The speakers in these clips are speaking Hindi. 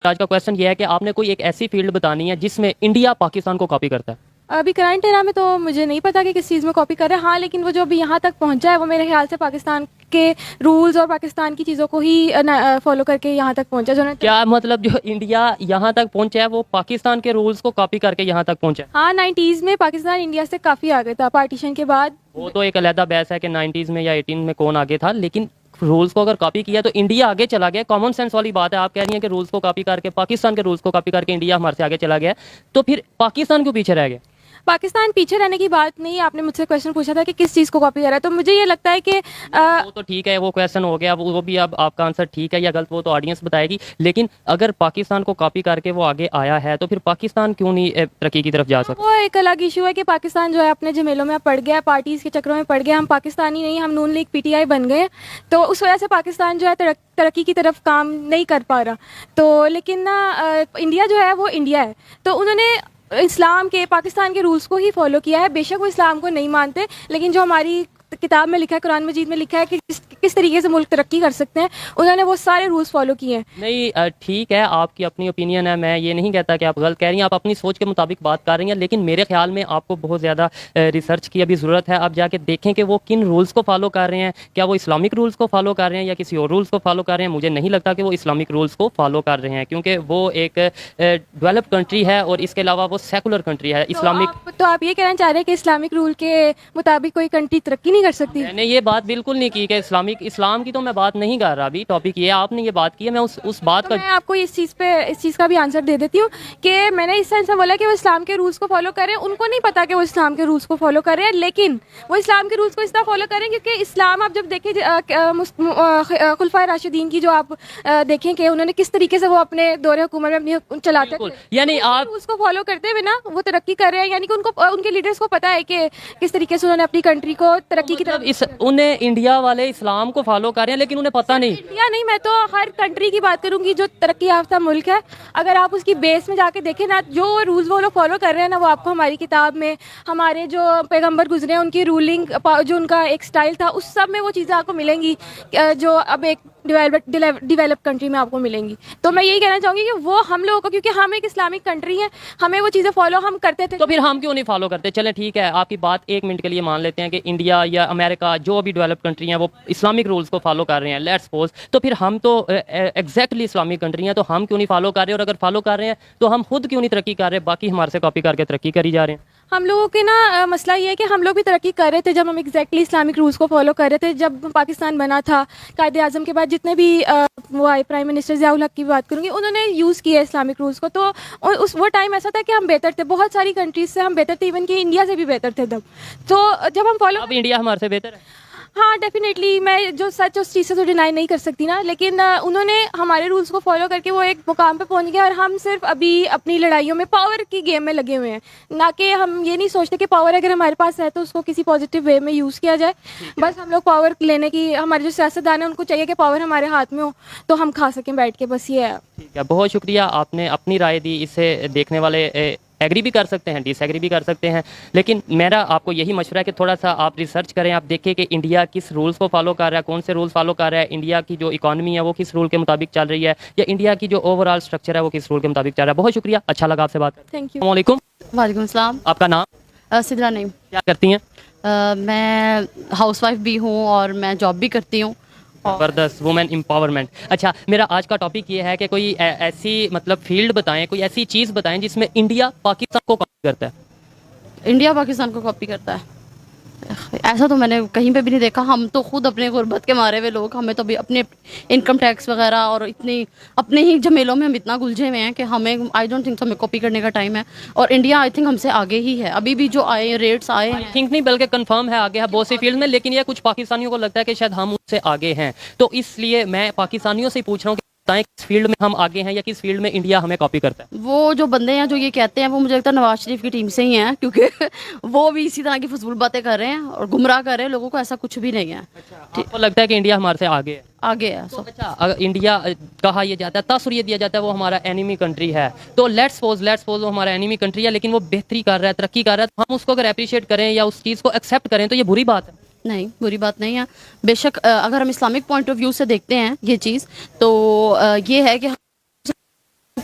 आज का क्वेश्चन ये है कि आपने कोई एक ऐसी फील्ड बतानी है जिसमें इंडिया पाकिस्तान को कॉपी करता है। अभी करंट एरा में तो मुझे नहीं पता कि किस चीज़ में कॉपी कर रहे हैं। हाँ, लेकिन वो जो अभी यहाँ तक पहुँचा है वो मेरे ख्याल से पाकिस्तान के रूल्स और पाकिस्तान की चीज़ों को ही फॉलो करके यहाँ तक पहुँचा जो क्या मतलब जो इंडिया यहाँ तक पहुंचा है वो पाकिस्तान के रूल्स को कॉपी करके यहाँ तक पहुंचा है? हाँ, 90s में पाकिस्तान इंडिया से काफ़ी आगे था पार्टीशन के बाद। वो तो एक अलहदा बहस है कि 90s में या 18 में कौन आगे था, लेकिन रूल्स को अगर कॉपी किया तो इंडिया आगे चला गया। कॉमन सेंस वाली बात है। आप कह रही हैं कि रूल्स को कॉपी करके पाकिस्तान के रूल्स को कॉपी करके इंडिया हमारे से आगे चला गया, तो फिर पाकिस्तान क्यों पीछे रह गया? पाकिस्तान पीछे रहने की बात नहीं, आपने मुझसे क्वेश्चन पूछा था कि किस चीज़ को कॉपी कर रहा है, तो मुझे ये लगता है कि वो तो ठीक है, वो क्वेश्चन हो गया, वो भी अब आपका आंसर ठीक है या गलत वो तो ऑडियंस बताएगी। लेकिन अगर पाकिस्तान को कॉपी करके वो आगे आया है तो फिर पाकिस्तान क्यों नहीं तरक्की की तरफ जा सकता? वो एक अलग इशू है कि पाकिस्तान जो है अपने झमेलों में पड़ गया, पार्टीज के चक्रों में पड़ गया। हम पाकिस्तानी नहीं, हम नून लीग पीटीआई बन गए, तो उस वजह से पाकिस्तान जो है तरक्की की तरफ काम नहीं कर पा रहा। तो लेकिन ना इंडिया जो है वो इंडिया है, तो उन्होंने इस्लाम के पाकिस्तान के रूल्स को ही फॉलो किया है। बेशक वो इस्लाम को नहीं मानते, लेकिन जो हमारी किताब में लिखा है, कुरान मजीद में लिखा है कि किस तरीके से मुल्क तरक्की कर सकते हैं, उन्होंने वो सारे रूल्स फॉलो किए हैं। नहीं, ठीक है, आपकी अपनी ओपिनियन है, मैं ये नहीं कहता कि आप गलत कह रही हैं, आप अपनी सोच के मुताबिक बात कर रही हैं, लेकिन मेरे ख्याल में आपको बहुत ज़्यादा रिसर्च की अभी ज़रूरत है। आप जाके देखें कि वो किन रूल्स को फॉलो कर रहे हैं, क्या वो इस्लामिक रूल्स को फॉलो कर रहे हैं या किसी और रूल्स को फॉलो कर रहे हैं। मुझे नहीं लगता कि वो इस्लामिक रूल्स को फॉलो कर रहे हैं, क्योंकि वो एक डेवलप कंट्री है और इसके अलावा वो सेकुलर कंट्री है। इस्लामिक तो आप ये कहना चाह रहे हैं कि इस्लामिक रूल के मुताबिक कोई कंट्री तरक्की नहीं कर सकती? मैंने ये बात बिल्कुल नहीं की कि इस्लाम की तो मैं बात नहीं कर रहा। अभी टॉपिक ये आपने ये बात की है, मैं उस बात तो का मैं आपको इस चीज़ का भी आंसर दे देती हूँ कि मैंने इस सेंस में बोला कि वो इस्लाम के रूल्स को फॉलो कर रहे हैं। उनको नहीं पता कि वो इस्लाम के रूल्स को फॉलो कर रहे हैं, लेकिन वो इस्लाम के रूल्स को इसलिए फॉलो कर रहे हैं क्योंकि इस्लाम आप जब देखें खुलफाए राशिदीन की जो आप देखें कि उन्होंने किस तरीके से वो अपने दौरे हुकूमत में अपनी चलाते थे, यानी आप रूल्स को फॉलो करते हुए ना वो तरक्की कर रहे हैं। यानी कि उनको उनके लीडर्स को पता है कि किस तरीके से उन्होंने अपनी कंट्री को तरक्की की मतलब तरफ। इस उन्हें इंडिया वाले इस्लाम को फॉलो कर रहे हैं लेकिन उन्हें पता नहीं। इंडिया नहीं, मैं तो हर कंट्री की बात करूंगी जो तरक्की याफ्ता मुल्क है। अगर आप उसकी बेस में जाके देखें ना, जो रूल्स वो लोग फॉलो कर रहे हैं ना, वो आपको हमारी किताब में हमारे जो पैगंबर गुजरे हैं उनकी रूलिंग जो उनका एक स्टाइल था उस सब में वो चीज़ें आपको मिलेंगी जो अब एक डेवलप कंट्री में आपको मिलेंगी। तो मैं यही कहना चाहूँगी कि वो हम लोगों को, क्योंकि हम एक इस्लामिक कंट्री है, हमें वो चीज़ें फॉलो हम करते थे। तो फिर हम क्यों नहीं फॉलो करते? चलें ठीक है, आपकी बात एक मिनट के लिए मान लेते हैं कि इंडिया या अमेरिका जो भी डेवलप कंट्री हैं वो इस्लामिक रूल्स को फॉलो कर रहे हैं, लेट्स सपोज, तो फिर हम तो एग्जैक्टली इस्लामिक कंट्री हैं, तो हम क्यों नहीं फॉलो कर रहे? और अगर फॉलो कर रहे हैं तो हम खुद क्यों नहीं तरक्की कर रहे? बाकी हमारे से कॉपी करके तरक्की करी जा रहे हैं। हम लोगों के ना मसला ये है कि हम लोग भी तरक्की कर रहे थे जब हम एग्जैक्टली इस्लामिक रूल्स को फॉलो कर रहे थे। जब पाकिस्तान बना था, कायदे आज़म के बाद जितने भी वो आए प्राइम मिनिस्टर ज़ियाउल हक की बात करूँगी, उन्होंने यूज़ किया इस्लामिक रूल्स को। तो उस वो टाइम ऐसा था कि हम बेहतर थे, बहुत सारी कंट्रीज से हम बेहतर थे, इवन कि इंडिया से भी बेहतर थे तब। तो जब हम फॉलो, अब इंडिया हमारे से बेहतर है। हाँ डेफिनेटली, मैं जो सच उस चीज़ से तो डिनाई नहीं कर सकती ना, लेकिन उन्होंने हमारे रूल्स को फॉलो करके वो एक मुकाम पे पहुंच गए और हम सिर्फ अभी अपनी लड़ाइयों में पावर की गेम में लगे हुए हैं। ना कि हम ये नहीं सोचते कि पावर अगर हमारे पास है तो उसको किसी पॉजिटिव वे में यूज़ किया जाए। बस हम लोग पावर लेने की, हमारे जो सियासतदान है उनको चाहिए कि पावर हमारे हाथ में हो तो हम खा सकें बैठ के, बस ये है। ठीक है, बहुत शुक्रिया, आपने अपनी राय दी। इसे देखने वाले एग्री भी कर सकते हैं, डिसएग्री भी कर सकते हैं, लेकिन मेरा आपको यही मशवरा है कि थोड़ा सा आप रिसर्च करें, आप देखें कि इंडिया किस रूल्स को फॉलो कर रहा है, कौन से रूल्स फॉलो कर रहा है, इंडिया की जो इकॉनमी है वो किस रूल के मुताबिक चल रही है, या इंडिया की जो ओवरऑल स्ट्रक्चर है वो किस रूल के मुताबिक चल रहा है। बहुत शुक्रिया, अच्छा लगा आपसे बात करके। Thank you. अस्सलाम वालेकुम। वालेकुम सलाम। आपका नाम? सिद्रा नईम। क्या करती हैं? मैं हाउसवाइफ भी हूँ और मैं जॉब भी करती हूँ। ज़बरदस्त, वुमेन एम्पावरमेंट। अच्छा, मेरा आज का टॉपिक ये है कि कोई ऐसी मतलब फील्ड बताएं, कोई ऐसी चीज़ बताएं जिसमें इंडिया पाकिस्तान को कॉपी करता है। इंडिया पाकिस्तान को कॉपी करता है, ऐसा तो मैंने कहीं पे भी नहीं देखा। हम तो खुद अपने गुर्बत के मारे हुए लोग, हमें तो भी अपने इनकम टैक्स वगैरह और इतनी अपने ही झमेलों में हम इतना उलझे हुए हैं कि हमें, आई डोंट थिंक, हमें कॉपी करने का टाइम है। और इंडिया आई थिंक हमसे आगे ही है, अभी भी जो आए रेट्स आए हैं, थिंक नहीं बल्कि कंफर्म है आगे है बहुत सी फील्ड में, लेकिन ये कुछ पाकिस्तानियों को लगता है कि शायद हम उससे आगे हैं। तो इसलिए मैं पाकिस्तानियों से पूछ रहा हूँ कि बताएं किस फील्ड में हम आगे हैं या किस फील्ड में इंडिया हमें कॉपी करता है। वो जो बंदे हैं जो ये कहते हैं वो मुझे लगता है नवाज शरीफ की टीम से ही हैं, क्योंकि वो भी इसी तरह की फजूल बातें कर रहे हैं और गुमराह कर रहे हैं लोगों को। ऐसा कुछ भी नहीं है। आपको लगता है कि इंडिया हमारे से आगे है? आगे है। तो अच्छा, अगर इंडिया कहा यह जाता है, तासुर ये दिया जाता है वो हमारा एनिमी कंट्री है, तो लेट्स सपोज वो हमारा एनिमी कंट्री है लेकिन वो बेहतरी कर रहा है, तरक्की कर रहा है, तो हम उसको अगर अप्रिशिएट करें या उस चीज़ को एक्सेप्ट करें तो ये बुरी बात है? नहीं, बुरी बात नहीं है। बेशक अगर हम इस्लामिक पॉइंट ऑफ व्यू से देखते हैं ये चीज़, तो ये है कि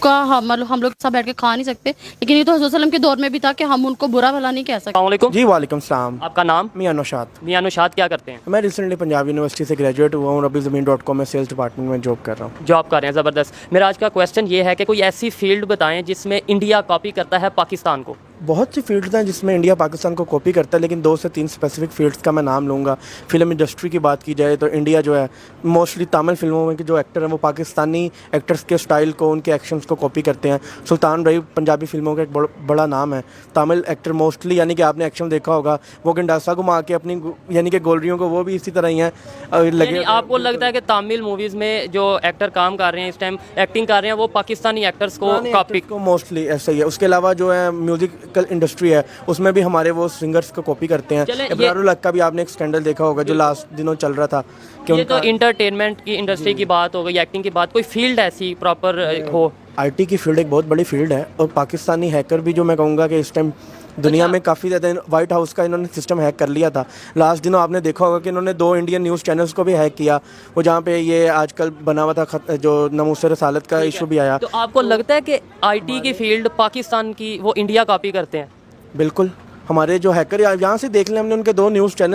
का मतलब हम लोग सब बैठ के खा नहीं सकते, लेकिन ये तो हज़रत सल्लम के दौर में भी था कि हम उनको बुरा भला नहीं कह सकते। अस्सलाम वालेकुम। जी वालेकुम सलाम। आपका नाम? मियां नौशाद। मियां नौशाद, क्या करते हैं? मैं रिसेंटली पंजाब यूनिवर्सिटी से ग्रेजुएट हुआ हूँ। RabbiZameen.com में सेल्स डिपार्टमेंट में जॉब कर रहा हूँ। जॉब कर रहे हैं, ज़बरदस्त। मेरा आज का क्वेश्चन ये है कि कोई ऐसी फील्ड बताएं जिसमें इंडिया कॉपी करता है पाकिस्तान को। बहुत सी फील्ड्स हैं जिसमें इंडिया पाकिस्तान को कॉपी करता है, लेकिन 2 से 3 स्पेसिफिक फील्ड्स का मैं नाम लूँगा। फिल्म इंडस्ट्री की बात की जाए तो इंडिया जो है मोस्टली तमिल फिल्मों में के जो एक्टर हैं वो पाकिस्तानी एक्टर्स के स्टाइल को, उनके एक्शंस को कॉपी करते हैं। सुल्तान रही पंजाबी फिल्मों का एक बड़ा नाम है। तमिल एक्टर मोस्टली, यानी कि आपने एक्शन देखा होगा, वो गंडासा घुमा के अपनी यानी कि गोलरियों को, वो भी इसी तरह ही हैं लगे। यानी आपको लगता है कि तमिल मूवीज़ में जो एक्टर काम कर रहे हैं, इस टाइम एक्टिंग कर रहे हैं, वो पाकिस्तानी एक्टर्स को कॉपी को मोस्टली ऐसा ही है। उसके अलावा जो है म्यूजिकल इंडस्ट्री है उसमें भी हमारे वो सिंगर्स को कॉपी करते हैं। चलें, इब्रारुल हक का भी आपने एक स्कैंडल देखा होगा जो लास्ट दिनों चल रहा था कि ये तो इंटरटेनमेंट की इंडस्ट्री की बात हो गई, एक्टिंग की बात। कोई फील्ड ऐसी प्रॉपर हो? आईटी की फील्ड एक बहुत बड़ी फील्ड है, और पाकिस्तानी हैकर भी जो मैं कहूँगा कि इस टाइम दुनिया में काफ़ी ज़्यादा, वाइट हाउस का इन्होंने सिस्टम हैक कर लिया था। लास्ट दिनों आपने देखा होगा कि इन्होंने 2 इंडियन न्यूज़ चैनल्स को भी हैक किया, वो जहाँ पे ये आजकल बना हुआ था जो नमूसे रसालत का इशू भी आया। तो आपको लगता है कि आईटी की फील्ड पाकिस्तान की वो इंडिया कॉपी करते हैं? बिल्कुल, हमारे जो हैकर यहाँ से देख लें, हमने उनके 2 न्यूज़ चैनल